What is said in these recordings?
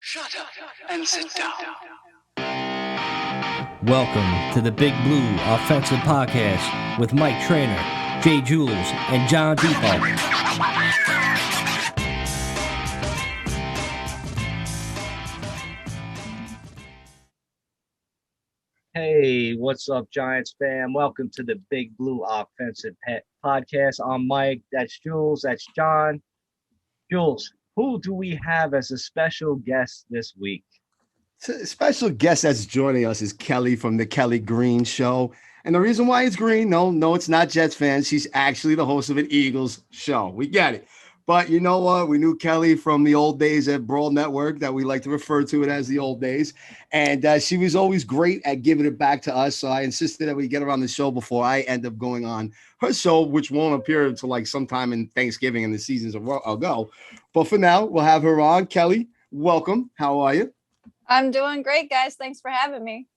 Shut up and sit down. Welcome to the Big Blue Offensive Podcast with Mike Trainer, Jay Jules, and John Depot. Hey, what's up, Giants fam? Welcome to the Big Blue Offensive Podcast. I'm Mike. That's Jules. That's John. Jules, who do we have as a special guest this week? Special guest that's joining us is Kelly from the Kelly Green Show. And the reason why it's green, no, it's not Jets fans. She's actually the host of an Eagles show. We get it. But you know what? We knew Kelly from the old days at Brawl Network, that we like to refer to it as the old days. And she was always great at giving it back to us. So I insisted that we get her on the show before I end up going on her show, which won't appear until like sometime in Thanksgiving and the seasons ago. But for now, we'll have her on. Kelly, welcome. How are you? I'm doing great, guys. Thanks for having me.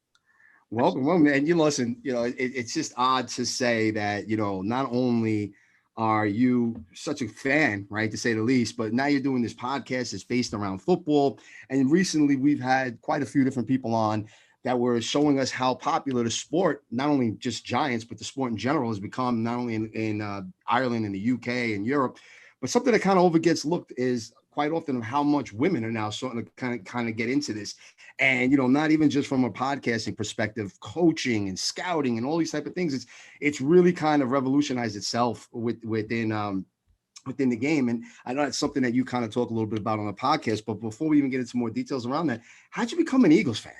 Welcome. Well, man, you listen, it's just odd to say that, not only are you such a fan, right, to say the least, but now you're doing this podcast that's based around football. And recently we've had quite a few different people on that were showing us how popular the sport, not only just Giants, but the sport in general has become, not only in Ireland and the UK and Europe, but something that kind of overgets looked is quite often of how much women are now starting to kind of get into this. And, not even just from a podcasting perspective, coaching and scouting and all these type of things. It's really kind of revolutionized itself within the game. And I know it's something that you kind of talk a little bit about on the podcast, but before we even get into more details around that, how'd you become an Eagles fan?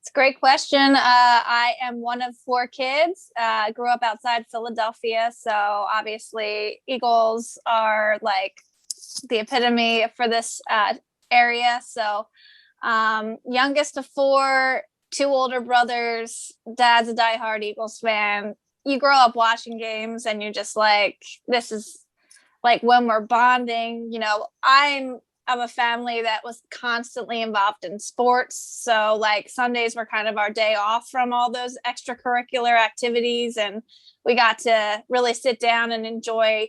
It's a great question. I am one of 4 kids. Grew up outside Philadelphia. So obviously Eagles are like the epitome for this area. So youngest of 4, 2 older brothers. Dad's a diehard Eagles fan. You grow up watching games and you're just like, this is like when we're bonding. I'm of a family that was constantly involved in sports. So like Sundays were kind of our day off from all those extracurricular activities. And we got to really sit down and enjoy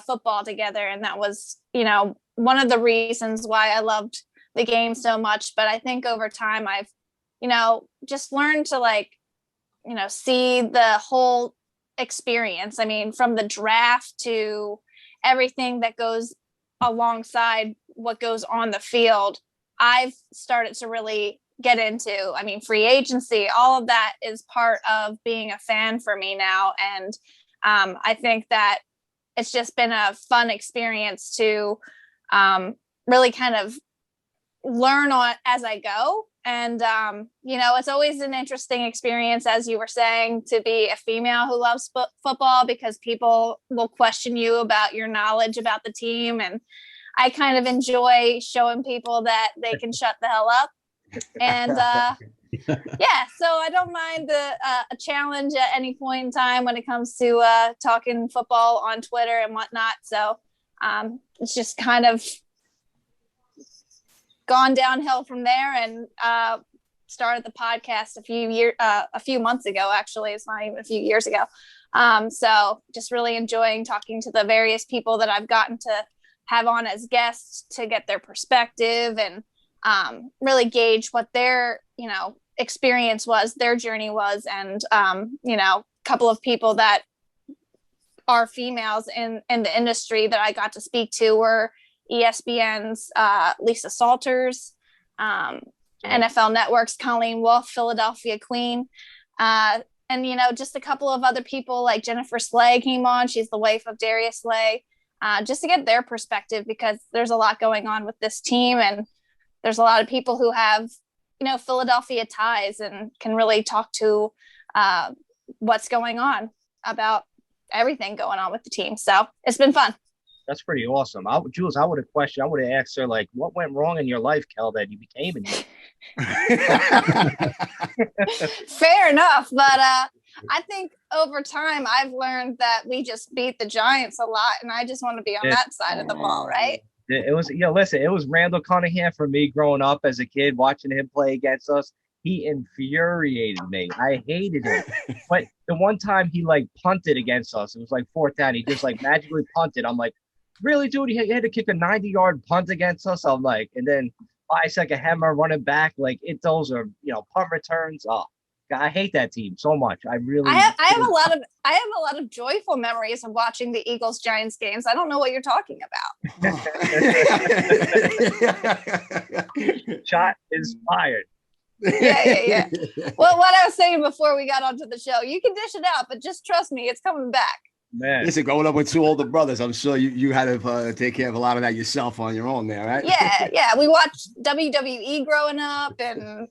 football together. And that was, one of the reasons why I loved the game so much. But I think over time I've, just learned to see the whole experience. I mean, from the draft to everything that goes alongside what goes on the field, I've started to really get into. I mean, free agency, all of that is part of being a fan for me now. And I think that it's just been a fun experience to really kind of learn on as I go. And, it's always an interesting experience, as you were saying, to be a female who loves football, because people will question you about your knowledge about the team. And I kind of enjoy showing people that they can shut the hell up. And so I don't mind a challenge at any point in time when it comes to talking football on Twitter and whatnot. So it's just kind of gone downhill from there, and started the podcast a few months ago. Actually, it's not even a few years ago. So just really enjoying talking to the various people that I've gotten to have on as guests to get their perspective and really gauge what their, experience was, their journey was. And, a couple of people that are females in the industry that I got to speak to were ESPN's Lisa Salters, NFL Network's Colleen Wolfe, Philadelphia Queen. And, just a couple of other people like Jennifer Slay came on. She's the wife of Darius Slay, just to get their perspective, because there's a lot going on with this team. And there's a lot of people who have, Philadelphia ties and can really talk to what's going on about everything going on with the team. So it's been fun. That's pretty awesome. Jules, I would have asked her, like, what went wrong in your life, Kel, that you became an Eagle? Fair enough. But I think over time I've learned that we just beat the Giants a lot, and I just want to be on that side of the ball, right? It was, listen, it was Randall Cunningham for me growing up as a kid, watching him play against us. He infuriated me. I hated him. But the one time he punted against us, it was like 4th down. He just magically punted. I'm like, really, dude? He had to kick a 90-yard punt against us. I'm like, and then 5-second hammer running back. Like those are punt returns. Oh, God, I hate that team so much. I have a lot of joyful memories of watching the Eagles Giants games. I don't know what you're talking about. Shot is fired. Yeah. Well, what I was saying before we got onto the show, you can dish it out, but just trust me, it's coming back. Man. Listen, growing up with two older brothers, I'm sure you had to take care of a lot of that yourself on your own there, right? Yeah. We watched WWE growing up and,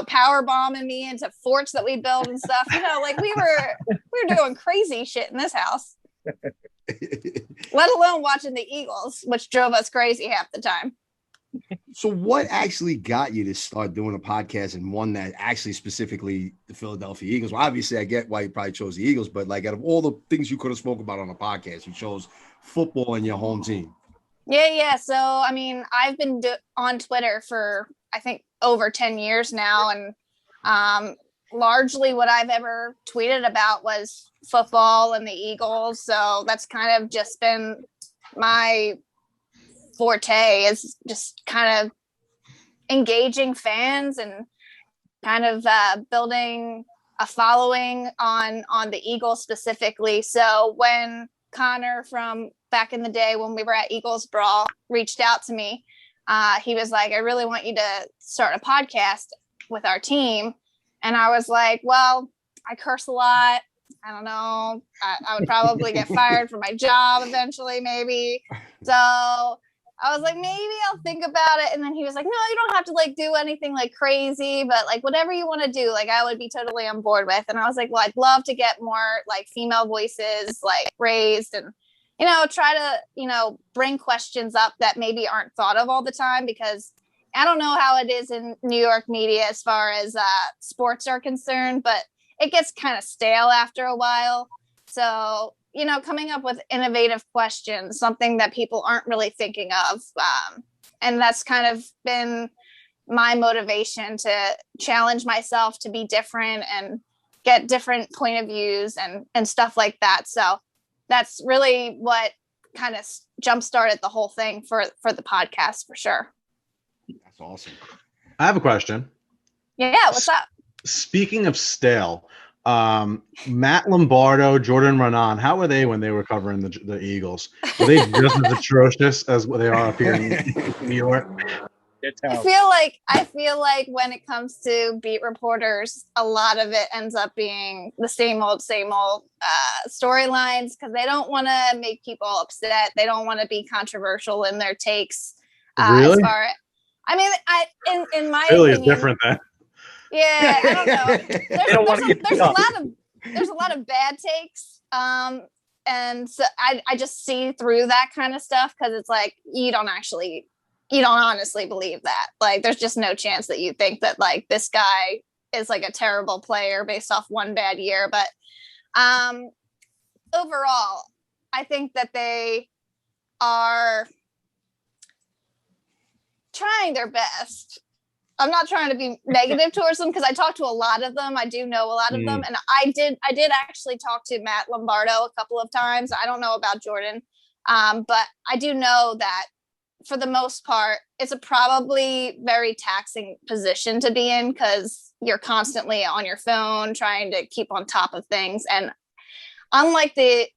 power bombing me into forts that we built and stuff. Like we were doing crazy shit in this house, let alone watching the Eagles, which drove us crazy half the time. So what actually got you to start doing a podcast and one that actually specifically the Philadelphia Eagles? Well, obviously I get why you probably chose the Eagles, but like out of all the things you could have spoke about on a podcast, you chose football and your home team. Yeah. So, I mean, I've been on Twitter for, I think, over 10 years now. And largely what I've ever tweeted about was football and the Eagles. So that's kind of just been my forte, is just kind of engaging fans and kind of building a following on the Eagles specifically. So when Connor from back in the day when we were at Eagles Brawl reached out to me, he was like, I really want you to start a podcast with our team. And I was like, well, I curse a lot. I don't know. I would probably get fired from my job eventually, maybe. So I was like, maybe I'll think about it. And then he was like, no, you don't have to like do anything like crazy, but like whatever you want to do, like I would be totally on board with. And I was like, well, I'd love to get more like female voices like raised and, try to, bring questions up that maybe aren't thought of all the time, because I don't know how it is in New York media as far as sports are concerned, but it gets kind of stale after a while. So, coming up with innovative questions, something that people aren't really thinking of. And that's kind of been my motivation to challenge myself to be different and get different point of views and stuff like that. So that's really what kind of jump-started the whole thing for the podcast, for sure. That's awesome. I have a question. Yeah, what's up? Speaking of stale, Matt Lombardo, Jordan Rann, how were they when they were covering the Eagles? Were they just as atrocious as what they are up here in New York? I feel like when it comes to beat reporters, a lot of it ends up being the same old storylines, because they don't want to make people upset. They don't want to be controversial in their takes. Really? In my Philly is opinion, different then. Yeah, I don't know. There's a lot of bad takes. And so I just see through that kind of stuff, because it's like you don't honestly believe that. Like there's just no chance that you think that like this guy is like a terrible player based off one bad year. But overall, I think that they are trying their best. I'm not trying to be negative towards them, because I talked to a lot of them. I do know a lot of them. And I did actually talk to Matt Lombardo a couple of times. I don't know about Jordan. But I do know that for the most part, it's a probably very taxing position to be in, because you're constantly on your phone trying to keep on top of things. And unlike the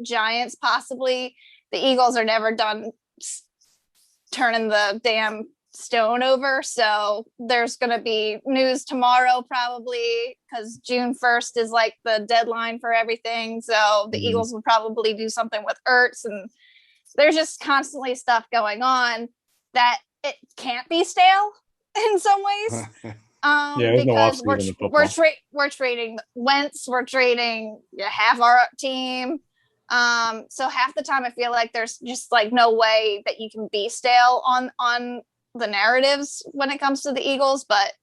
Giants, possibly, the Eagles are never done turning the damn stone over. So there's going to be news tomorrow probably, because June 1st is like the deadline for everything. So the Eagles will probably do something with Ertz, and there's just constantly stuff going on that it can't be stale in some ways. Because we're trading Wentz, we're trading half our team. So half the time I feel like there's just like no way that you can be stale on the narratives when it comes to the Eagles, but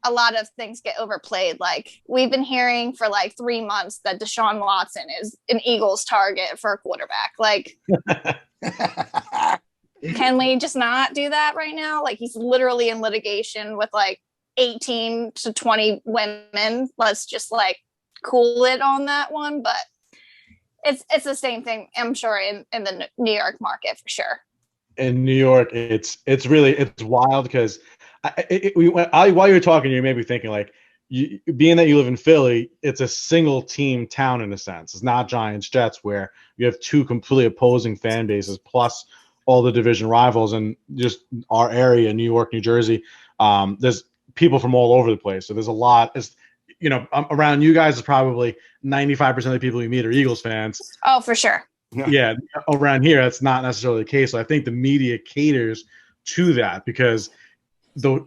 a lot of things get overplayed. Like we've been hearing for like 3 months that Deshaun Watson is an Eagles target for a quarterback. Like, can we just not do that right now? Like he's literally in litigation with like 18 to 20 women. Let's just like cool it on that one. But it's the same thing, I'm sure, in the New York market for sure. in New York, it's wild because while you're talking, you may be thinking like, being that you live in Philly, it's a single team town in a sense. It's not Giants Jets where you have two completely opposing fan bases plus all the division rivals, and just our area, New York, New Jersey. There's people from all over the place, so there's a lot. Around you guys is probably 95% of the people you meet are Eagles fans. Oh, for sure. Yeah, around here that's not necessarily the case. So I think the media caters to that because the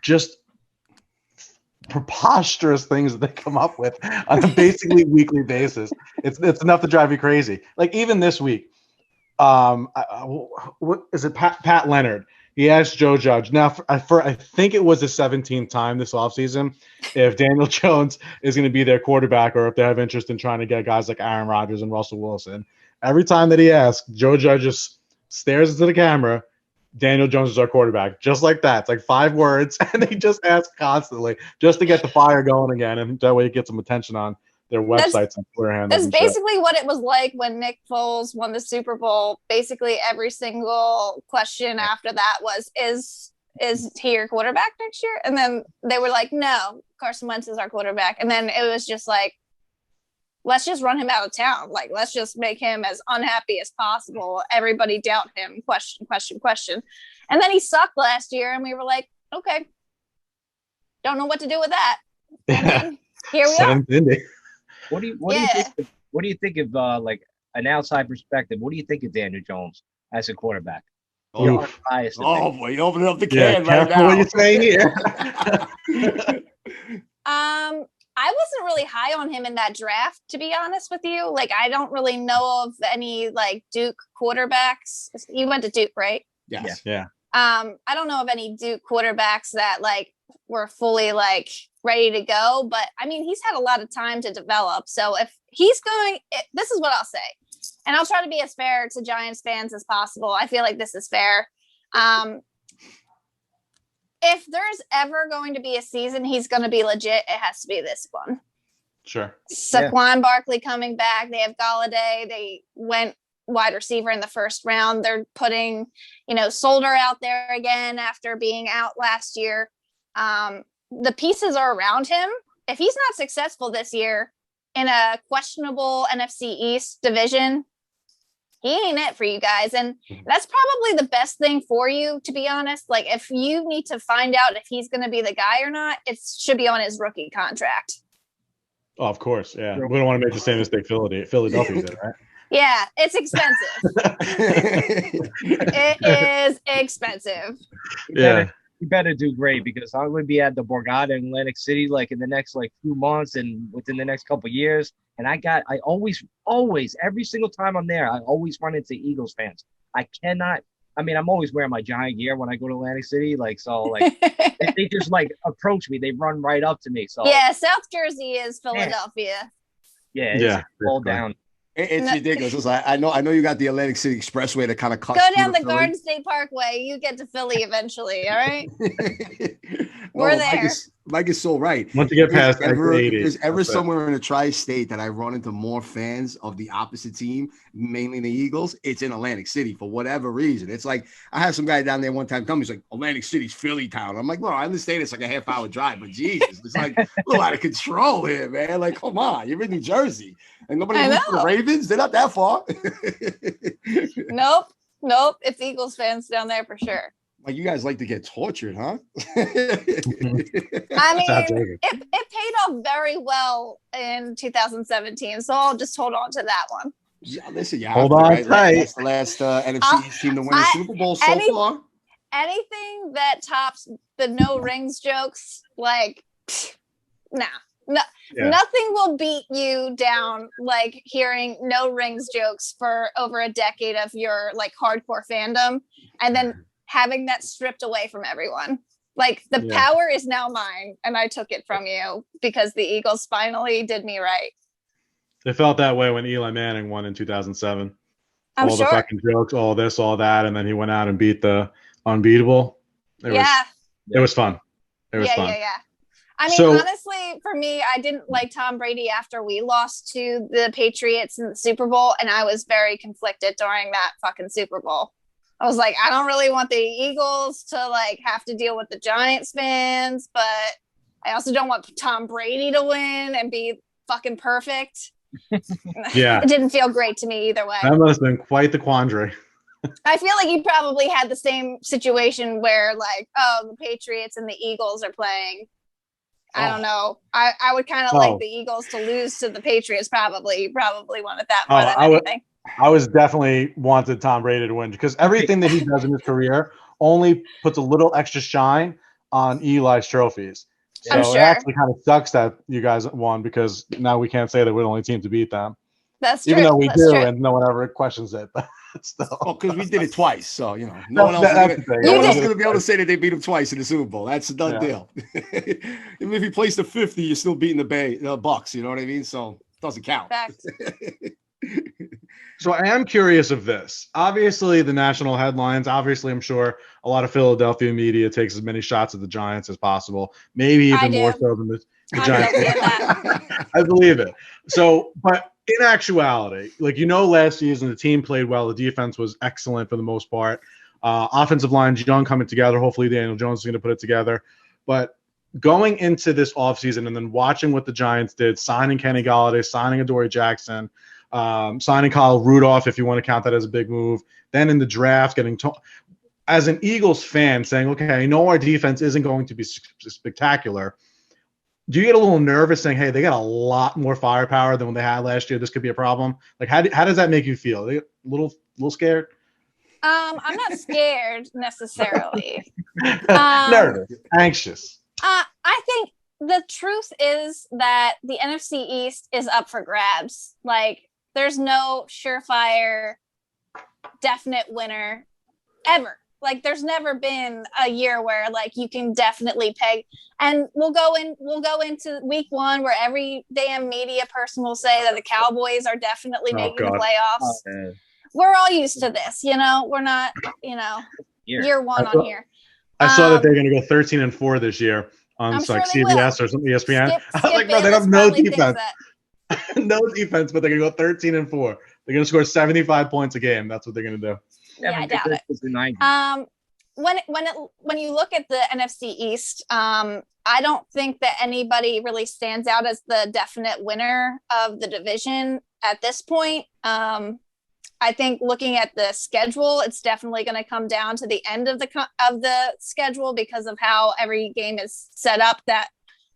just preposterous things that they come up with on a basically weekly basis. It's enough to drive you crazy. Like even this week, what is it? Pat Leonard. He asked Joe Judge. Now, I think it was the 17th time this offseason if Daniel Jones is going to be their quarterback or if they have interest in trying to get guys like Aaron Rodgers and Russell Wilson. Every time that he asks, Joe Judge just stares into the camera. Daniel Jones is our quarterback. Just like that. It's like 5 words, and they just ask constantly just to get the fire going again, and that way it gets some attention on their websites and Twitter handles. That's basically what it was like when Nick Foles won the Super Bowl. Basically, every single question after that was, is he your quarterback next year? And then they were like, no, Carson Wentz is our quarterback. And then it was just like, let's just run him out of town. Like, let's just make him as unhappy as possible. Everybody doubt him. Question. And then he sucked last year, and we were like, okay, don't know what to do with that. And here we are. What do you think of like an outside perspective? What do you think of Daniel Jones as a quarterback? Oh boy, you opening up the can right now. What are you saying here? I wasn't really high on him in that draft, to be honest with you. Like, I don't really know of any like Duke quarterbacks. You went to Duke, right? Yes. Yeah. I don't know of any Duke quarterbacks that like were fully like ready to go, but I mean, he's had a lot of time to develop. So if he's going, this is what I'll say, and I'll try to be as fair to Giants fans as possible. I feel like this is fair. If there's ever going to be a season he's going to be legit, it has to be this one. Sure. Saquon Barkley coming back. They have Galladay. They went wide receiver in the first round. They're putting, Solder out there again after being out last year. The pieces are around him. If he's not successful this year in a questionable NFC East division, he ain't it for you guys. And that's probably the best thing for you, to be honest. Like, if you need to find out if he's going to be the guy or not, it should be on his rookie contract. Oh, of course. Yeah. We don't want to make the same mistake Philadelphia did, right? Yeah, it's expensive. It is expensive. You better do great, because I'm going to be at the Borgata in Atlantic City like in the next few months and within the next couple of years. And I always, every single time I'm there, I always run into Eagles fans. I'm always wearing my Giant gear when I go to Atlantic City. They just approach me. They run right up to me. So yeah, South Jersey is Philadelphia. Yeah. It's all down. It's ridiculous. It's like, I know you got the Atlantic City Expressway that kind of cuts. Go down the Garden State Parkway. You get to Philly eventually. All right. We're there. Mike is so right. Once you get past there's ever somewhere in the tri-state that I run into more fans of the opposite team, mainly the Eagles, it's in Atlantic City for whatever reason. It's like, I had some guy down there one time come, he's like, Atlantic City's Philly town. I'm like, well, I understand it's like a half-hour drive, but Jesus, it's like a little out of control here, man. Like, come on, you're in New Jersey. And nobody roots for the Ravens? They're not that far. Nope. It's Eagles fans down there for sure. Like, you guys like to get tortured, huh? I mean, it paid off very well in 2017, so I'll just hold on to that one. Yeah, listen, hold on tight. That's the last NFC team to win the Super Bowl so far. Anything that tops the no rings jokes, nothing will beat you down like hearing no rings jokes for over a decade of your hardcore fandom, and then having that stripped away from everyone. The power is now mine, and I took it from you because the Eagles finally did me right. It felt that way when Eli Manning won in 2007. I'm all sure. The fucking jokes, all this, all that, and then he went out and beat the unbeatable. It was fun. It was fun. Yeah. I mean, honestly, for me, I didn't like Tom Brady after we lost to the Patriots in the Super Bowl, and I was very conflicted during that fucking Super Bowl. I was like, I don't really want the Eagles to like have to deal with the Giants fans, but I also don't want Tom Brady to win and be fucking perfect. Yeah. It didn't feel great to me either way. That must have been quite the quandary. I feel like you probably had the same situation where like, oh, the Patriots and the Eagles are playing. I don't know. I would kind of like the Eagles to lose to the Patriots. Probably. You probably wanted that more than anything. I was definitely wanted Tom Brady to win because everything that he does in his career only puts a little extra shine on Eli's trophies. So I'm sure. It actually kind of sucks that you guys won because now we can't say that we're the only team to beat them. That's true. Even though we That's do, true. and no one ever questions it. But still. Oh, because we did it twice, so no one else is going to be able to say that they beat them twice in the Super Bowl. That's a done deal. Even if you place the 50, you're still beating the Bucks. You know what I mean? So it doesn't count. Fact. So I am curious of this. Obviously, the national headlines. Obviously, I'm sure a lot of Philadelphia media takes as many shots at the Giants as possible. Maybe even more so than the Giants. I believe it. So, but in actuality, like last season the team played well. The defense was excellent for the most part. Offensive line's young, coming together. Hopefully, Daniel Jones is going to put it together. But going into this offseason and then watching what the Giants did, signing Kenny Golladay, signing Adoree Jackson, signing Kyle Rudolph, if you want to count that as a big move. Then in the draft, as an Eagles fan, saying, okay, I know our defense isn't going to be spectacular. Do you get a little nervous saying, hey, they got a lot more firepower than when they had last year? This could be a problem. Like, how does that make you feel? Are you a little scared? I'm not scared necessarily. Nervous, anxious. I think the truth is that the NFC East is up for grabs. Like, there's no surefire, definite winner ever. Like, there's never been a year where like you can definitely peg. And we'll go into week 1 where every damn media person will say that the Cowboys are definitely making the playoffs. We're all used to this, We're not, year 1 on here. I saw that they're going to go 13-4 this year on like CBS or some ESPN. I was like, bro, they have no defense. No defense, but they're going to go 13-4. They're going to score 75 points a game. That's what they're going to do. Yeah, I doubt it. When you look at the NFC East, I don't think that anybody really stands out as the definite winner of the division at this point. I think looking at the schedule, it's definitely going to come down to the end of the schedule because of how every game is set up. That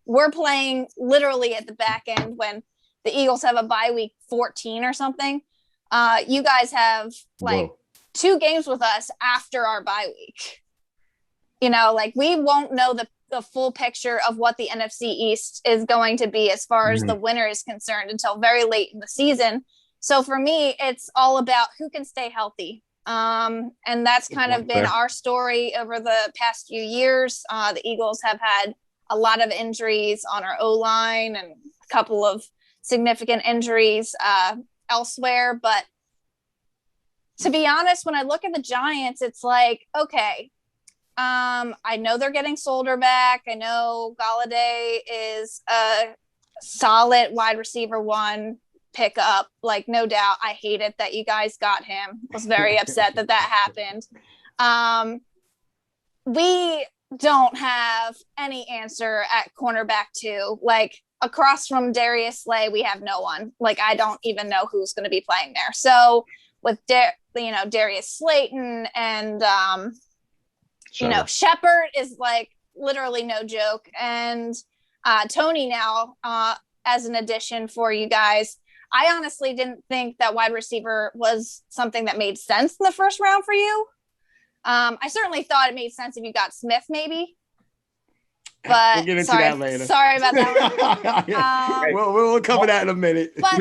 we're playing literally at the back end when the Eagles have a bye week 14 or something. You guys have like 2 games with us after our bye week. Like we won't know the full picture of what the NFC East is going to be as far as the winner is concerned until very late in the season. So for me, it's all about who can stay healthy. And that's kind of been our story over the past few years. The Eagles have had a lot of injuries on our O-line and a couple of significant injuries elsewhere. But to be honest, when I look at the Giants, it's like, okay, I know they're getting Solder back. I know Golladay is a solid wide receiver 1 pickup. Like, no doubt. I hate it that you guys got him. Was very upset that happened. We don't have any answer at cornerback 2. Like, across from Darius Slay, we have no one. Like, I don't even know who's going to be playing there. So with Darius Slayton and Shepard is like literally no joke, and Tony now as an addition for you guys. I honestly didn't think that wide receiver was something that made sense in the first round for you. I certainly thought it made sense if you got Smith, maybe. But we'll get into that later. Sorry about that one. We'll cover that in a minute. But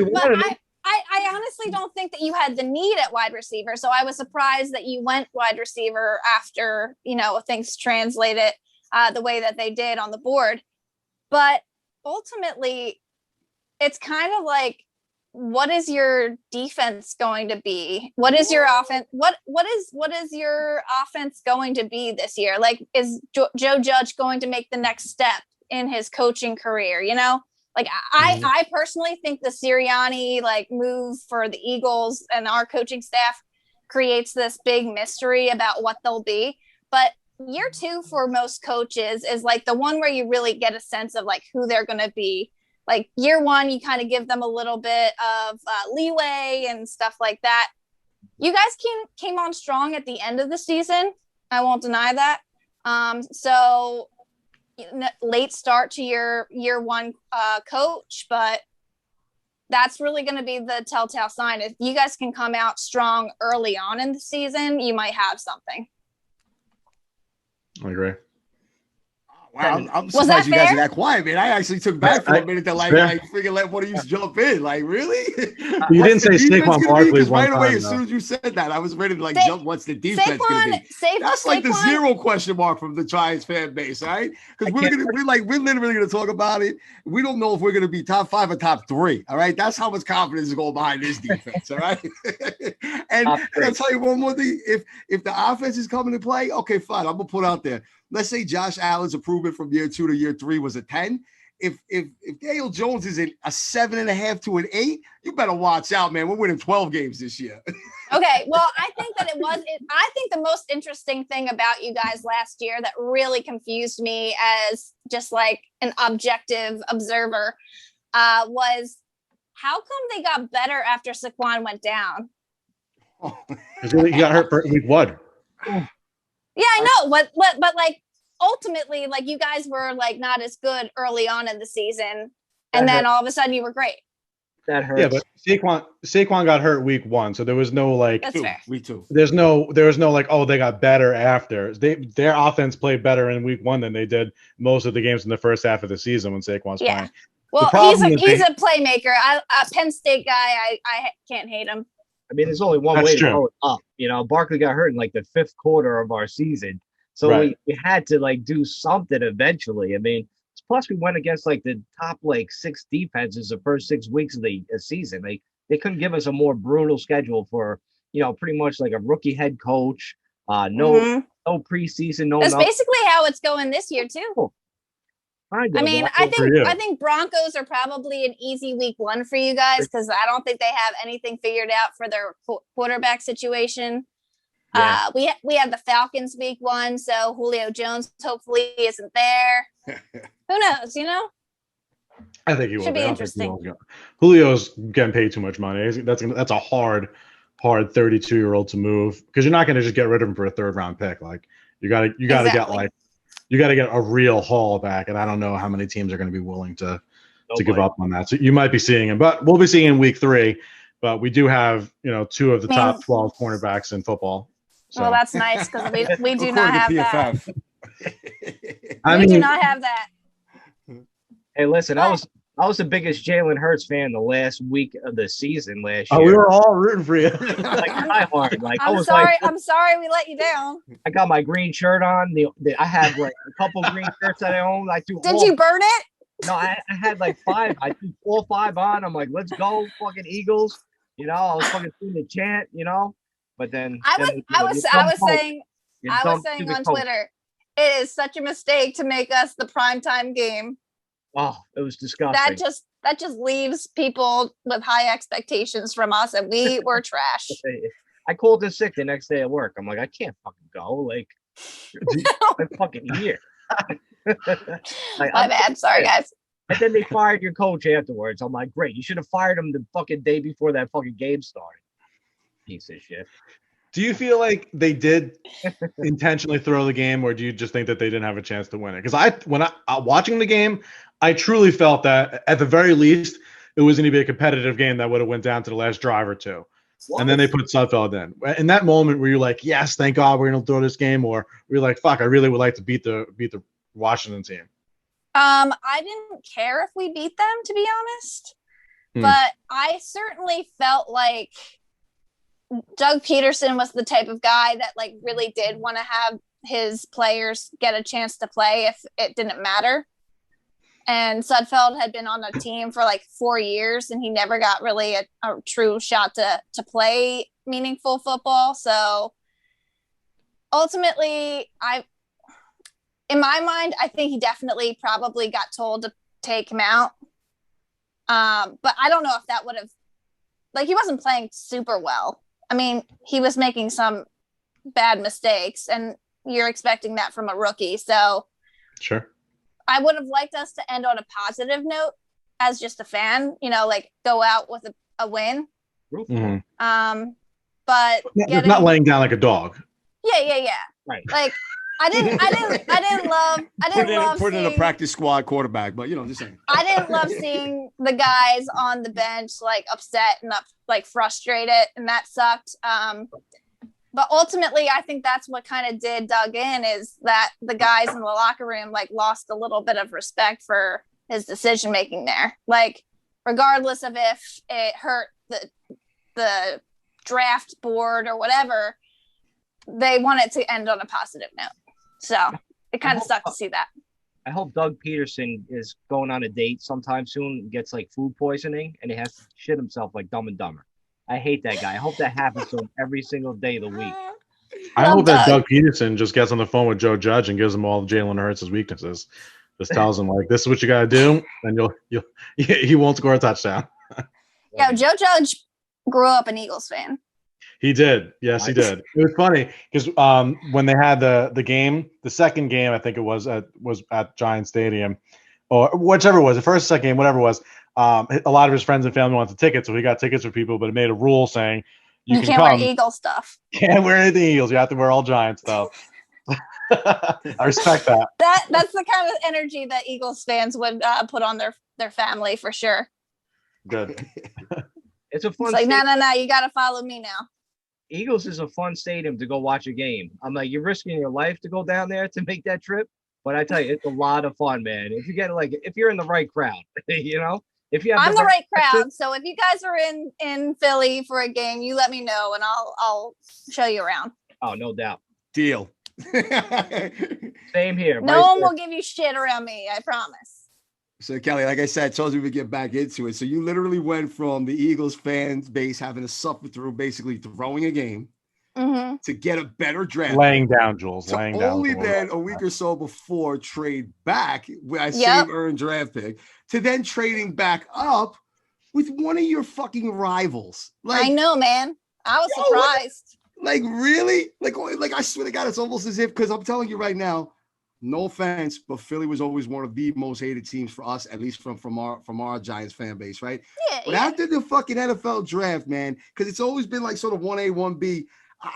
I honestly don't think that you had the need at wide receiver. So I was surprised that you went wide receiver after, things translated the way that they did on the board. But ultimately, it's kind of like, what is your defense going to be? What is your offense? What is your offense going to be this year? Like, is Joe Judge going to make the next step in his coaching career? Like I personally think the Sirianni move for the Eagles and our coaching staff creates this big mystery about what they'll be. But year 2 for most coaches is like the one where you really get a sense of like who they're going to be. Like year 1, you kind of give them a little bit of leeway and stuff like that. You guys came on strong at the end of the season. I won't deny that. So late start to your year 1 coach, but that's really going to be the telltale sign. If you guys can come out strong early on in the season, you might have something. I agree. Wow, I'm surprised you guys are that quiet, man. I actually took back for a minute to like freaking let one of you jump in. Like, really? You didn't say Saquon Barkley right away. As soon as you said that, I was ready to like jump. What's the defense going to be? That's like the zero question mark from the Giants fan base, right? Because we're literally gonna talk about it. We don't know if we're gonna be top 5 or top 3. All right, that's how much confidence is going behind this defense. All right, and I'll tell you one more thing: if the offense is coming to play, okay, fine. I'm gonna put out there. Let's say Josh Allen's improvement from year 2 to year 3 was a 10. If Daniel Jones is a 7.5 to an 8, you better watch out, man. We're winning 12 games this year. Okay, well, I think that I think the most interesting thing about you guys last year that really confused me as just like an objective observer was how come they got better after Saquon went down? Because he got hurt for week 1. Yeah, I know. But like ultimately, like you guys were like not as good early on in the season, and then all of a sudden you were great. That hurts. Yeah, but Saquon got hurt week 1, so there was no like That's fair. Week 2. there was no like, oh, they got better after. Their offense played better in week 1 than they did most of the games in the first half of the season when Saquon's playing. Well, he's a playmaker. A Penn State guy. I can't hate him. I mean, there's only one way to go up. You know, Barkley got hurt in like the 5th quarter of our season. So we had to like do something eventually. I mean, plus we went against like the top like 6 defenses the first 6 weeks of the season. They couldn't give us a more brutal schedule for, you know, pretty much like a rookie head coach. No preseason. That's basically how it's going this year too. I mean, I think Broncos are probably an easy week 1 for you guys because I don't think they have anything figured out for their quarterback situation. Yeah. We have the Falcons week 1, so Julio Jones hopefully isn't there. Who knows? You know, I think he will. Should be interesting. Julio's getting paid too much money. That's a hard 32-year-old to move because you're not going to just get rid of him for a 3rd-round pick. Like you got to get a real haul back, and I don't know how many teams are going to be willing to give up on that. So you might be seeing him, but we'll be seeing him week 3. But we do have 2 of the top 12 cornerbacks in football. So. Well, that's nice because we do not have that. We do not have that. Hey, listen, I was the biggest Jalen Hurts fan the last week of the season last year. Oh, we were all rooting for you. I'm sorry we let you down. I got my green shirt on. I had like a couple green shirts that I owned. Did you burn it? No, I had like 5. I threw 4 or 5 on. I'm like, let's go, fucking Eagles. You know, I was fucking doing the chant. You know. But then I was saying on Twitter, it is such a mistake to make us the primetime game. Oh, it was disgusting. That just leaves people with high expectations from us, and we were trash. I called in sick the next day at work. I'm like, I can't fucking go. Like, I'm fucking here. My bad. Sorry, guys. And then they fired your coach afterwards. I'm like, great. You should have fired him the fucking day before that fucking game started. Piece of shit. Do you feel like they did intentionally throw the game, or do you just think that they didn't have a chance to win it? Because when I watching the game, I truly felt that at the very least it was going to be a competitive game that would have went down to the last drive or 2. And then they put Sudfeld in. In that moment, were you like, yes, thank God we're going to throw this game, or were you like, fuck, I really would like to beat the Washington team? I didn't care if we beat them, to be honest, but I certainly felt like Doug Peterson was the type of guy that like really did want to have his players get a chance to play if it didn't matter. And Sudfeld had been on the team for like 4 years, and he never got really a true shot to play meaningful football. So ultimately, in my mind, I think he definitely probably got told to take him out. But I don't know if that would have, like, he wasn't playing super well. I mean, he was making some bad mistakes, and you're expecting that from a rookie. So Sure. I would have liked us to end on a positive note as just a fan, like go out with a win. Mhm. But Not laying down like a dog. Yeah. Right. Like I didn't love put in a seeing, practice squad quarterback, but just saying. I didn't love seeing the guys on the bench like upset and frustrated, and that sucked. But ultimately, I think that's what kind of did Doug in, is that the guys in the locker room like lost a little bit of respect for his decision making there. Like, regardless of if it hurt the draft board or whatever, they want it to end on a positive note. So it kind of sucked to see that. I hope Doug Peterson is going on a date sometime soon and gets like food poisoning and he has to shit himself like Dumb and Dumber. I hate that guy. I hope that happens to him every single day of the week. I hope that Doug Peterson just gets on the phone with Joe Judge and gives him all Jalen Hurts' weaknesses. Just tells him like, this is what you got to do, and he won't score a touchdown. Yeah, Joe Judge grew up an Eagles fan. He did. Yes, he did. It was funny because when they had the game, the second game, I think it was at Giant Stadium, or whichever it was, the first, second game, whatever it was. A lot of his friends and family wanted tickets, so he got tickets for people, but it made a rule saying you can't wear Eagle stuff. Can't wear anything Eagles. You have to wear all Giant stuff. I respect that. That's the kind of energy that Eagles fans would put on their family for sure. Good. It's a fun. It's like, no, you got to follow me now. Eagles is a fun stadium to go watch a game. I'm like, you're risking your life to go down there to make that trip, but I tell you, it's a lot of fun, man. If you get if you're in the right crowd, if you have I'm the right crowd. So if you guys are in Philly for a game, you let me know and I'll show you around. Oh, no doubt. Deal. Same here. No one will give you shit around me, I promise. So Kelly, like I said, I told you we get back into it. So you literally went from the Eagles fan base having to suffer through basically throwing a game to get a better draft. Laying down, Jules. Laying down. Only then a week or so before trade back with a same earned draft pick to then trading back up with one of your fucking rivals. I know, man. I was surprised. Like really? Like I swear to God, it's almost as if, because I'm telling you right now, no offense, but Philly was always one of the most hated teams for us, at least from our Giants fan base, right? Yeah. But after the fucking NFL draft, man, because it's always been like sort of 1A, 1B.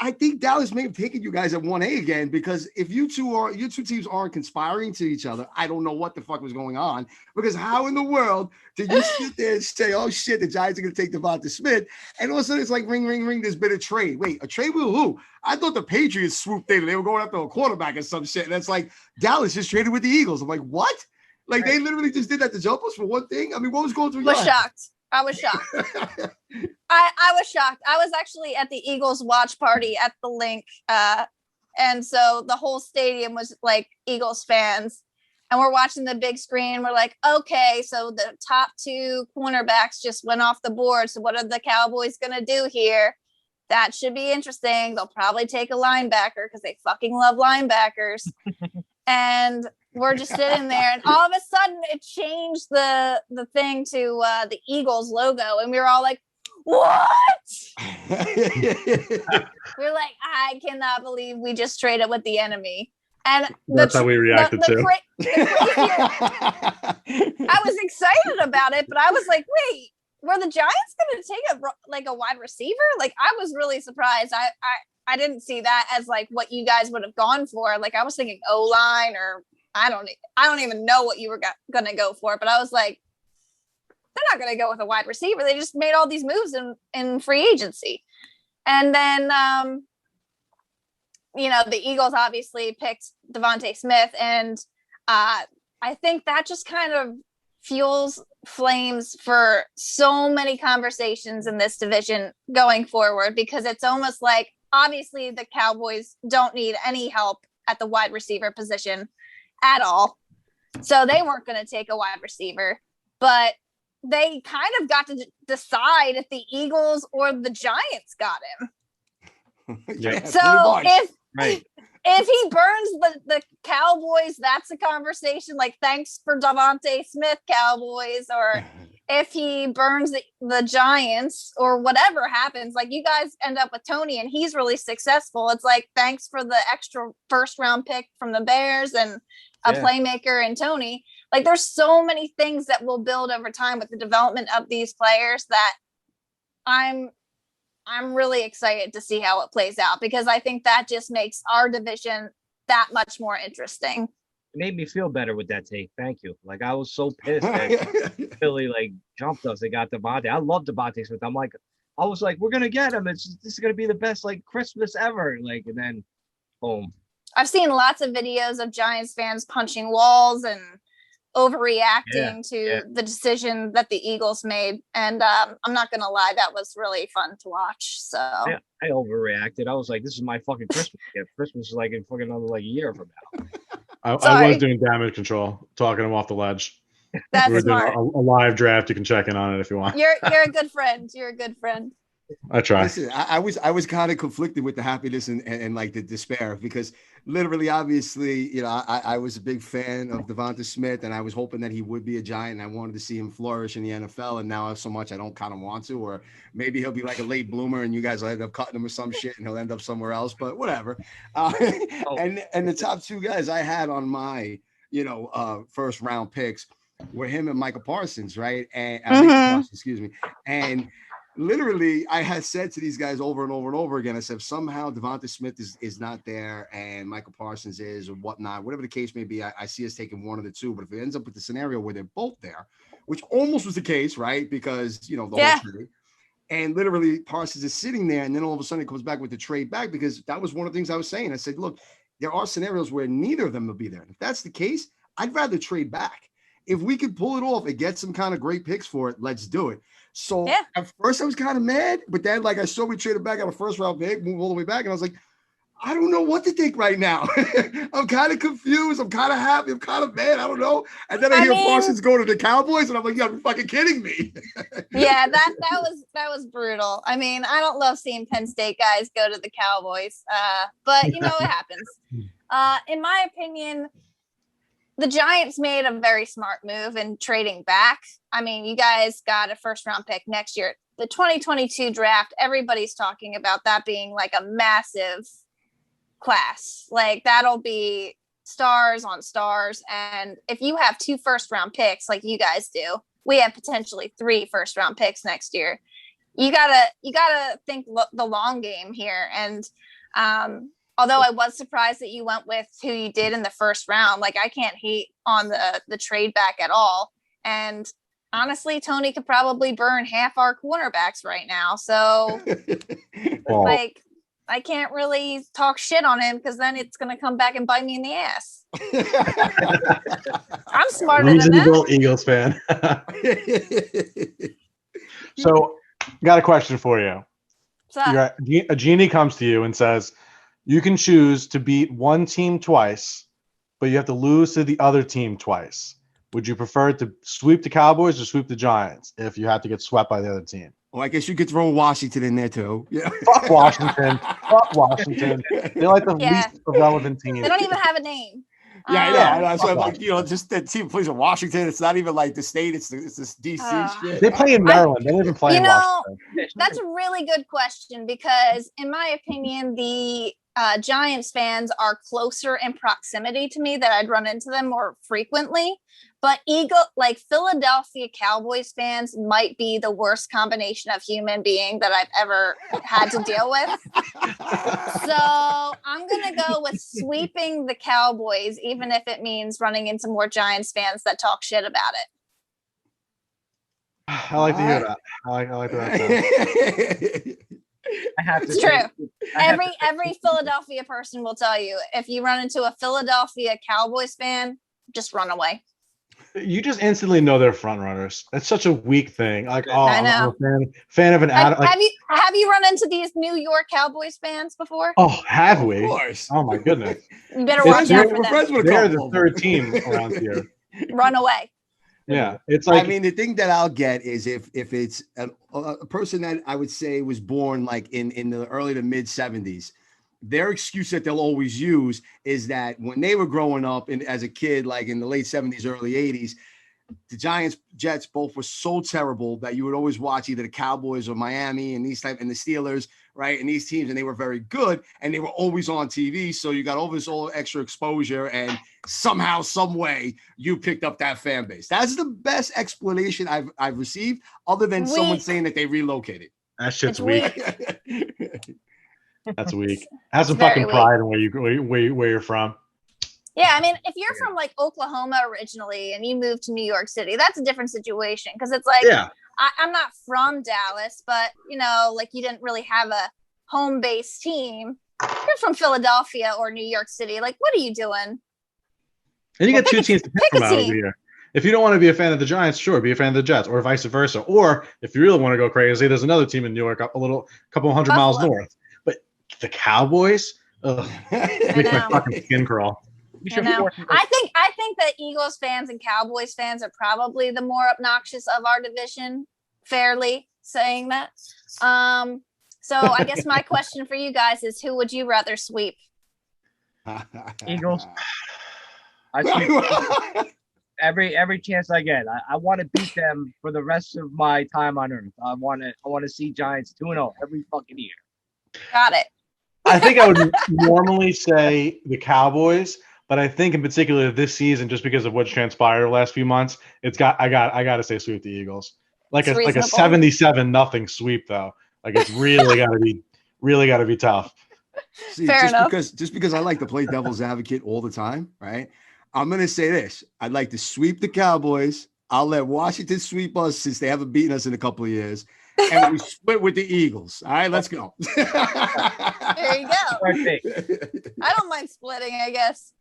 I think Dallas may have taken you guys at 1A again, because if your two teams aren't conspiring to each other, I don't know what the fuck was going on. Because how in the world did you sit there and say, oh shit, the Giants are going to take Devonta Smith, and all of a sudden it's like ring, ring, ring, there's been a trade. Wait, a trade with who? I thought the Patriots swooped in and they were going after a quarterback or some shit. And that's like, Dallas just traded with the Eagles. I'm like, what? Like they literally just did that to jump us for one thing? I mean, what was going through your head? I was shocked. I was shocked. I was actually at the Eagles watch party at the Link. And so the whole stadium was like Eagles fans. And we're watching the big screen. We're like, okay, so the top two cornerbacks just went off the board. So what are the Cowboys going to do here? That should be interesting. They'll probably take a linebacker because they fucking love linebackers. And we're just sitting there, and all of a sudden it changed the thing to the Eagles logo, and we were all like, what? We're like, I cannot believe we just traded with the enemy. And that's how we reacted to. I was excited about it, but I was like, wait, were the Giants going to take a wide receiver? Like, I was really surprised. I didn't see that as like what you guys would have gone for. Like, I was thinking O-line, or I don't even know what you were going to go for, but I was like, they're not going to go with a wide receiver. They just made all these moves in free agency. And then, the Eagles obviously picked Devonta Smith. And I think that just kind of fuels flames for so many conversations in this division going forward, because it's almost like, obviously the Cowboys don't need any help at the wide receiver position at all. So they weren't going to take a wide receiver, but they kind of got to decide if the Eagles or the Giants got him. Yeah, so if he burns the Cowboys, that's a conversation like, thanks for Devonta Smith, Cowboys. Or if he burns the Giants or whatever happens, like you guys end up with Tony and he's really successful. It's like, thanks for the extra first round pick from the Bears and a playmaker and Tony. Like there's so many things that will build over time with the development of these players that I'm really excited to see how it plays out, because I think that just makes our division that much more interesting. It made me feel better with that take. Thank you. Like I was so pissed that Philly like jumped us. They got Devontae. I love Devontae Smith. I was like, we're gonna get him. This is gonna be the best like Christmas ever. Like, and then boom. I've seen lots of videos of Giants fans punching walls and overreacting to the decision that the Eagles made. And I'm not going to lie, that was really fun to watch. So I overreacted. I was like, this is my fucking Christmas gift. Christmas is like in fucking another like a year from now. I was doing damage control, talking him off the ledge. That's We're smart. doing a live draft. You can check in on it if you want. You're a good friend. You're a good friend. I try. Listen, I was kind of conflicted with the happiness and like the despair, because literally, obviously, you know, I was a big fan of Devonta Smith, and I was hoping that he would be a Giant, and I wanted to see him flourish in the NFL. And now so much I don't kind of want to, or maybe he'll be like a late bloomer and you guys will end up cutting him or some shit and he'll end up somewhere else, but whatever. And the top two guys I had on my, first round picks were him and Micah Parsons, right? And Micah Parsons, excuse me. And literally, I had said to these guys over and over and over again, I said, if somehow Devonta Smith is not there and Michael Parsons is or whatnot, whatever the case may be, I see us taking one of the two. But if it ends up with the scenario where they're both there, which almost was the case, right? Because, the whole trade. And literally Parsons is sitting there, and then all of a sudden it comes back with the trade back, because that was one of the things I was saying. I said, look, there are scenarios where neither of them will be there. If that's the case, I'd rather trade back. If we could pull it off and get some kind of great picks for it, let's do it. So at first I was kind of mad, but then like I saw we traded back on a first round pick, move all the way back, and I was like, I don't know what to think right now. I'm kind of confused. I'm kind of happy. I'm kind of mad. I don't know. And then I hear Parsons go to the Cowboys, and I'm like, you're fucking kidding me. that was brutal. I mean, I don't love seeing Penn State guys go to the Cowboys, but it happens. In my opinion, the Giants made a very smart move in trading back. I mean, you guys got a first round pick next year. The 2022 draft, everybody's talking about that being like a massive class. Like that'll be stars on stars. And if you have 2 first round picks like you guys do, we have potentially 3 first round picks next year. You gotta think the long game here. And although I was surprised that you went with who you did in the first round, like I can't hate on the trade back at all. And honestly, Tony could probably burn half our cornerbacks right now. So like I can't really talk shit on him, because then it's going to come back and bite me in the ass. I'm smarter than that. Eagles fan. So got a question for you. A genie comes to you and says, you can choose to beat one team twice, but you have to lose to the other team twice. Would you prefer to sweep the Cowboys or sweep the Giants if you had to get swept by the other team? Well, I guess you could throw Washington in there too. Yeah. Fuck Washington. Fuck Washington. They're like the least irrelevant team. They don't even have a name. Yeah. So like, just the team plays in Washington. It's not even like the state. It's this DC shit. They play in Maryland. They don't even play in Washington. That's a really good question, because in my opinion, the Giants fans are closer in proximity to me, that I'd run into them more frequently. But Philadelphia Cowboys fans might be the worst combination of human being that I've ever had to deal with. So I'm going to go with sweeping the Cowboys, even if it means running into more Giants fans that talk shit about it. I like to hear that. I like that. It's true. Every Philadelphia person will tell you, if you run into a Philadelphia Cowboys fan, just run away. You just instantly know they're front runners. It's such a weak thing. Like, I know. I'm a fan of an ad. Have you run into these New York Cowboys fans before? Oh, have we? Of course. Oh my goodness. You better watch out for them. They're the third team around here. Run away. Yeah, it's like. I mean, the thing that I'll get is if it's a person that I would say was born like in the early to mid 70s. Their excuse that they'll always use is that when they were growing up and as a kid, like in the late 70s, early 80s, the Giants, Jets both were so terrible that you would always watch either the Cowboys or Miami and the Steelers, right? And these teams, and they were very good, and they were always on TV. So you got all this extra exposure, and somehow, some way, you picked up that fan base. That's the best explanation I've received, other than someone saying that they relocated. That shit's weak. That's weak. Have some It's very fucking pride in where you're from. Yeah, I mean, if you're from like Oklahoma originally and you moved to New York City, that's a different situation because it's like, I'm not from Dallas, but like you didn't really have a home-based team. You're from Philadelphia or New York City. Like, what are you doing? And you get two teams to pick from out over here. If you don't want to be a fan of the Giants, sure, be a fan of the Jets, or vice versa. Or if you really want to go crazy, there's another team in New York, a couple hundred miles north. But the Cowboys, makes my fucking skin crawl. I think that Eagles fans and Cowboys fans are probably the more obnoxious of our division. Fairly saying that. So I guess my question for you guys is, who would you rather sweep? Eagles. I sweep every chance I get. I want to beat them for the rest of my time on Earth. I want to see Giants 2-0 every fucking year. Got it. I think I would normally say the Cowboys, but I think in particular this season, just because of what's transpired the last few months, I got to say sweep the Eagles. Like a 77-0 sweep though. Like it's really got to be tough. See, Fair enough. Just because I like to play devil's advocate all the time, right? I'm gonna say this: I'd like to sweep the Cowboys. I'll let Washington sweep us since they haven't beaten us in a couple of years, and we split with the Eagles. All right, let's go. There you go. I don't mind splitting, I guess.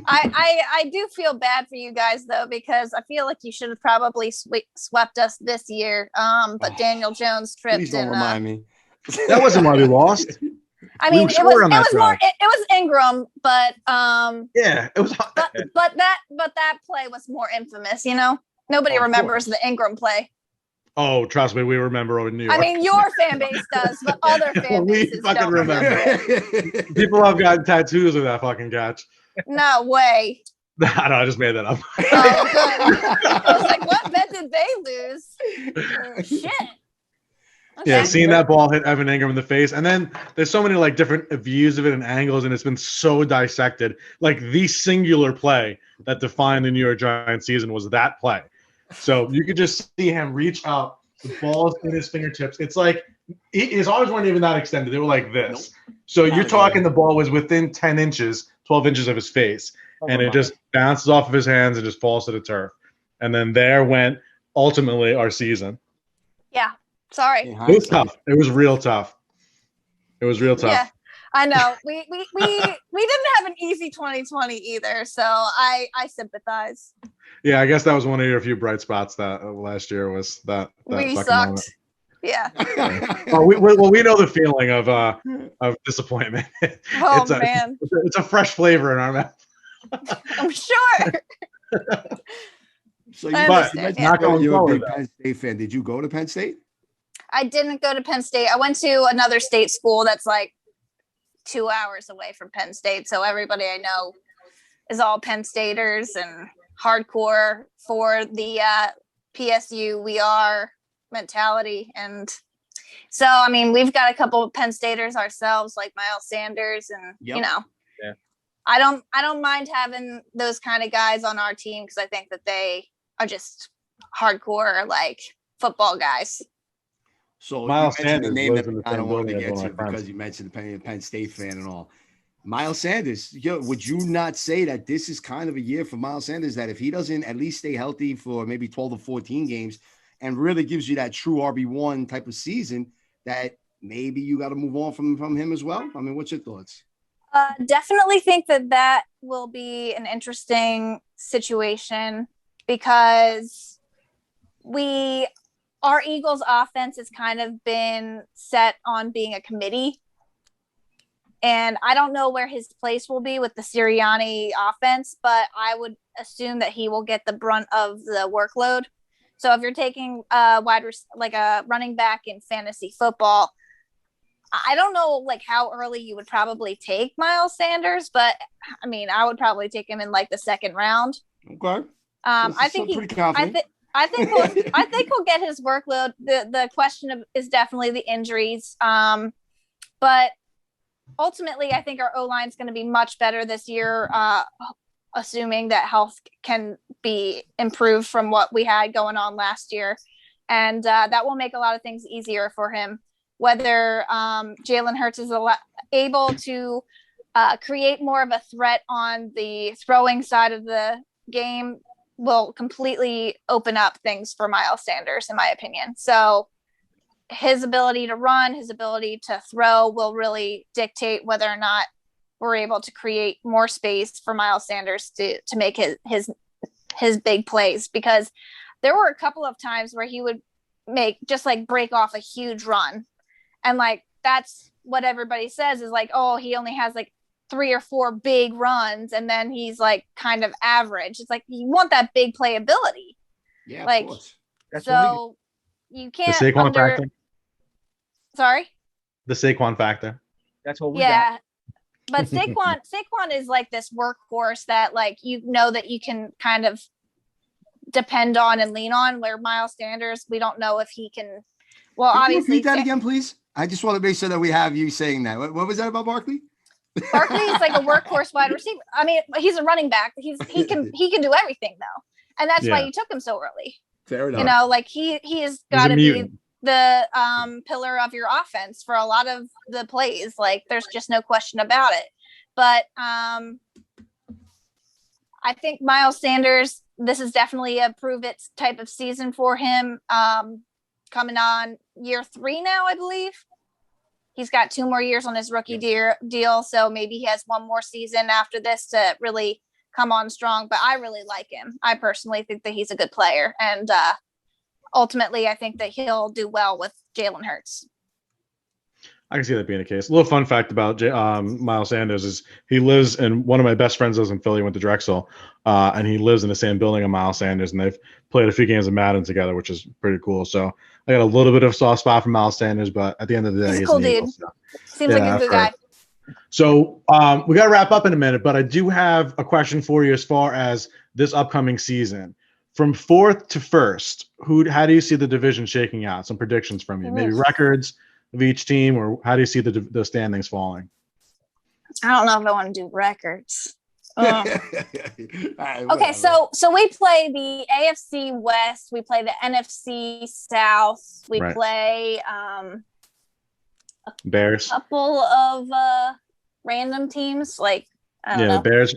I do feel bad for you guys though, because I feel like you should have probably swept us this year. But Daniel Jones tripped. Please don't remind me. That wasn't why we lost. I mean, it was Ingram, but yeah, it was. But that play was more infamous. Nobody remembers the Ingram play. Oh, trust me, we remember in New York. I mean, your fan base does, but other fan bases don't remember. People have gotten tattoos of that fucking catch. No way. No, I just made that up. Oh, good. I was like, what bet did they lose? Shit. Okay. Yeah, seeing that ball hit Evan Ingram in the face. And then there's so many like different views of it and angles, and it's been so dissected. Like the singular play that defined the New York Giants season was that play. So you could just see him reach up, the ball's in his fingertips. It's like his arms weren't even that extended. They were like this. Nope. So you're talking the ball was within 10 inches, 12 inches of his face. And it just bounces off of his hands and just falls to the turf. And then there went ultimately our season. Yeah. Sorry. It was tough. It was real tough. Yeah, I know. We didn't have an easy 2020 either, so I sympathize. Yeah, I guess that was one of your few bright spots that last year was that we sucked. Moment. Yeah. Well, we know the feeling of disappointment. Oh man, it's a fresh flavor in our mouth. I'm sure. So you're a big Penn State fan. Did you go to Penn State? I didn't go to Penn State. I went to another state school that's like 2 hours away from Penn State. So everybody I know is all Penn Staters and hardcore for the PSU we are mentality. And so, I mean, we've got a couple of Penn Staters ourselves, like Miles Sanders, and Yeah. I don't mind having those kind of guys on our team because I think that they are just hardcore like football guys. So Miles you mentioned Sanders the name that lives in the I don't same want to building get as one to of my friends. because you mentioned the Penn State fan and all. Miles Sanders, would you not say that this is kind of a year for Miles Sanders, that if he doesn't at least stay healthy for maybe 12 or 14 games and really gives you that true RB1 type of season, that maybe you got to move on from him as well? I mean, what's your thoughts? Definitely think that will be an interesting situation because our Eagles offense has kind of been set on being a committee. And I don't know where his place will be with the Sirianni offense, but I would assume that he will get the brunt of the workload. So if you're taking a running back in fantasy football, I don't know like how early you would probably take Miles Sanders, but I mean, I would probably take him in like the second round. Okay. I think he. pretty confident. I think he'll get his workload. The question is definitely the injuries. But ultimately, I think our O-line is going to be much better this year, assuming that health can be improved from what we had going on last year. And that will make a lot of things easier for him. Whether Jalen Hurts is able to create more of a threat on the throwing side of the game will completely open up things for Miles Sanders, in my opinion. So his ability to run, his ability to throw will really dictate whether or not we're able to create more space for Miles Sanders to make his big plays, because there were a couple of times where he would break off a huge run. And like, that's what everybody says is like, oh, he only has like 3 or 4 big runs and then he's like kind of average. It's like, you want that big playability. Yeah, like, of course. That's so you can't. The Saquon factor. Sorry? The Saquon factor. That's what we got. But Saquon is like this workhorse that like, you know, that you can kind of depend on and lean on, where Miles Sanders, we don't know if he can. Well, Can you obviously. repeat that again, please? I just want to make sure that we have you saying that. What was that about Barkley? Barkley is like a workhorse wide receiver. I mean, he's a running back. He can do everything though, and that's why you took him so early. Fair enough. You know, like he has got to be the pillar of your offense for a lot of the plays. Like, there's just no question about it. But I think Miles Sanders, this is definitely a prove it type of season for him. Coming on year 3 now, I believe. He's got 2 more years on his rookie deal, so maybe he has 1 more season after this to really come on strong. But I really like him. I personally think that he's a good player, and ultimately, I think that he'll do well with Jalen Hurts. I can see that being the case. A little fun fact about Miles Sanders is he lives in, one of my best friends lives in Philly, went to Drexel, and he lives in the same building as Miles Sanders, and they've played a few games of Madden together, which is pretty cool. So I got a little bit of a soft spot for Miles Sanders, but at the end of the day, he's a cool dude. Seems like a good guy. So we got to wrap up in a minute, but I do have a question for you as far as this upcoming season. From 4th to 1st, how do you see the division shaking out? Some predictions from you, maybe records of each team, or how do you see the standings falling? I don't know if I want to do records. Right, okay, so we play the AFC West, we play the NFC South, we play Bears, a couple of random teams, like I don't know. The Bears.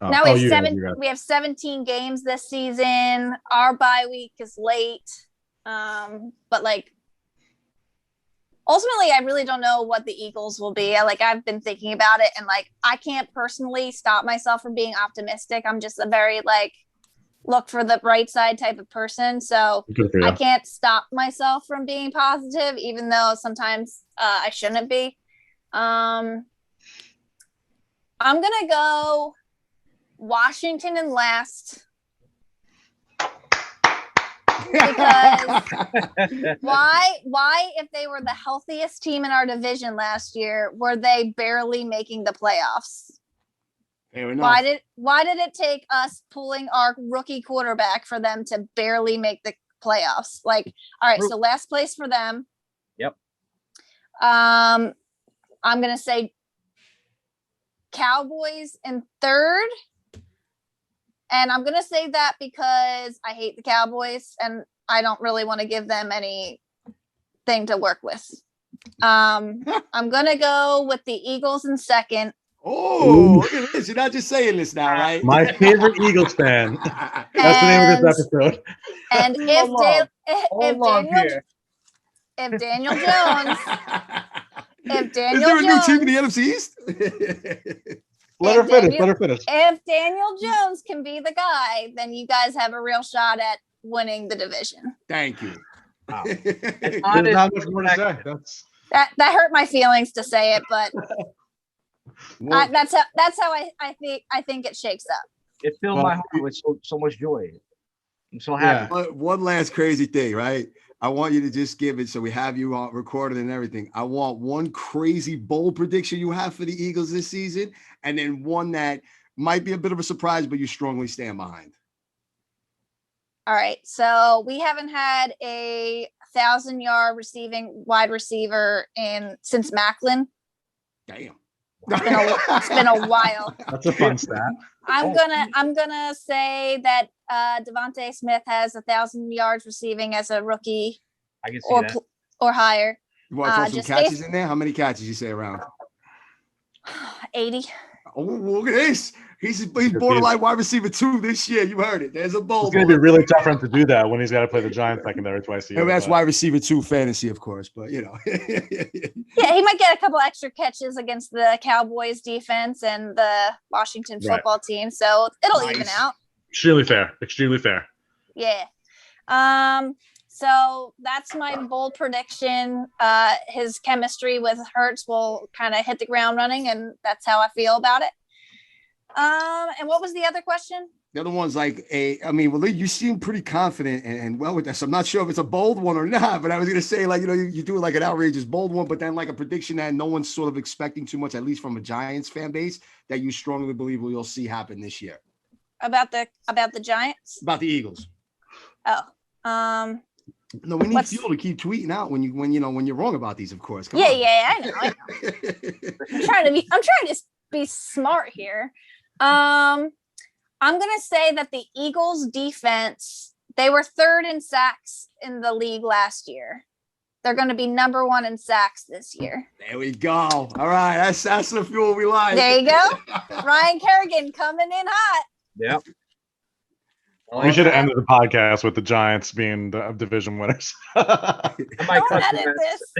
Now we have 17 games this season. Our bye week is late, but like, ultimately, I really don't know what the Eagles will be. I've been thinking about it, and like, I can't personally stop myself from being optimistic. I'm just a very like look for the bright side type of person. So I can't stop myself from being positive, even though sometimes I shouldn't be. I'm gonna go Washington in last. Because why if they were the healthiest team in our division last year, were they barely making the playoffs? Fair enough. Why did it take us pulling our rookie quarterback for them to barely make the playoffs? Like, all right, so last place for them. Yep. I'm gonna say Cowboys in 3rd. And I'm going to say that because I hate the Cowboys and I don't really want to give them anything to work with. I'm going to go with the Eagles in 2nd. Oh, look at this. You're not just saying this now, right? My favorite Eagles fan. That's the name of this episode. And if Daniel Jones. Is there a new team in the NFC East? Let her finish. If Daniel Jones can be the guy, then you guys have a real shot at winning the division. Thank you. Wow. There's not much more to say. That hurt my feelings to say it, but that's how I think it shakes up. It filled my heart with so much joy. I'm so happy. Yeah. One last crazy thing, right? I want you to just give it so we have you on recorded and everything. I want one crazy bold prediction you have for the Eagles this season, and then one that might be a bit of a surprise, but you strongly stand behind. All right. So we haven't had a 1,000-yard receiving wide receiver since Macklin. Damn. It's been a while. That's a fun stat. I'm gonna say that Devontae Smith has 1,000 yards receiving as a rookie I can see that. or higher. You want to throw some catches in there? How many catches you say around? 80. Oh, look at this. He's borderline wide receiver 2 this year. You heard it. There's a bold. It's going to be really tough for him to do that when he's got to play the Giants secondary twice a year. And that's wide receiver 2 fantasy, of course, but you know. Yeah, he might get a couple extra catches against the Cowboys defense and the Washington football team, so it'll even out. Extremely fair. Extremely fair. Yeah. So that's my bold prediction. His chemistry with Hurts will kind of hit the ground running, and that's how I feel about it. And what was the other question? The other one's like you seem pretty confident and well with this. I'm not sure if it's a bold one or not, but I was going to say, like, you know, you do like an outrageous bold one, but then like a prediction that no one's sort of expecting too much, at least from a Giants fan base, that you strongly believe you'll see happen this year. About the Giants? About the Eagles. Oh, no, we need fuel to keep tweeting out when you're wrong about these, of course. Come on. I know. I'm trying to be smart here. I'm gonna say that the Eagles defense, they were 3rd in sacks in the league last year. They're going to be number 1 in sacks this year. There we go. All right, that's the fuel we like. There you go. Ryan Kerrigan coming in hot. Yep. We should have ended the podcast with the Giants being the division winners. Don't edit this.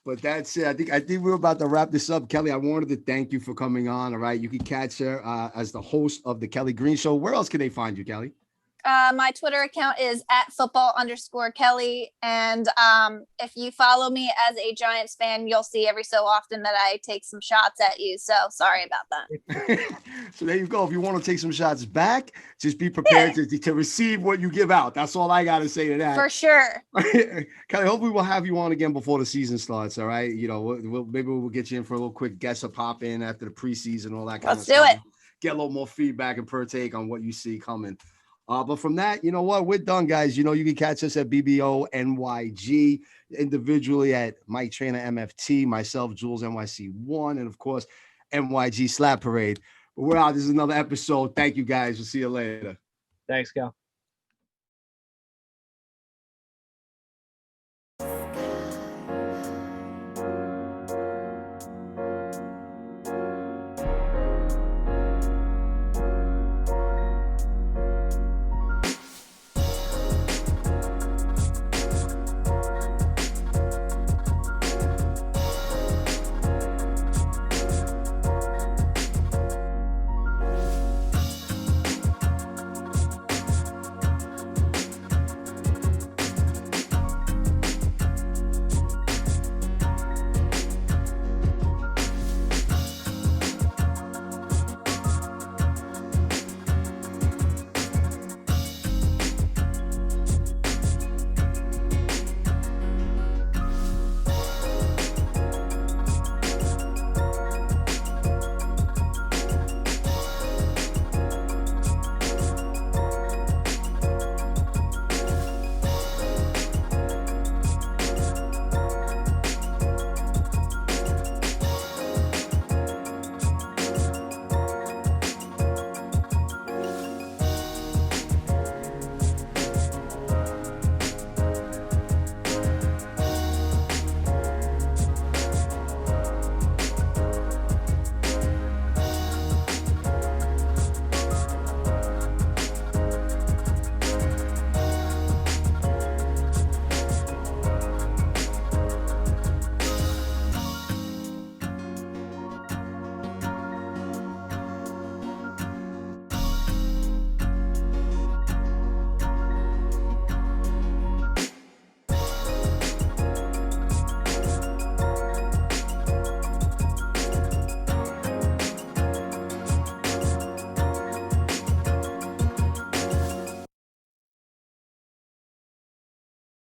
But that's it. I think we're about to wrap this up. Kelly, I wanted to thank you for coming on. All right. You can catch her as the host of the Kelly Green Show. Where else can they find you, Kelly? My Twitter account is @football_Kelly. And if you follow me as a Giants fan, you'll see every so often that I take some shots at you. So sorry about that. So there you go. If you want to take some shots back, just be prepared to receive what you give out. That's all I got to say to that. For sure. Kelly, hopefully we'll have you on again before the season starts. All right. You know, maybe we'll get you in for a little quick guest or pop in after the preseason, all that kind of stuff. Let's do it. Get a little more feedback and per take on what you see coming. But from that, you know what? We're done, guys. You know, you can catch us at BBO NYG, individually at Mike Trainer MFT, myself, Jules NYC1, and of course, NYG Slap Parade. But we're out. This is another episode. Thank you, guys. We'll see you later. Thanks, Cal.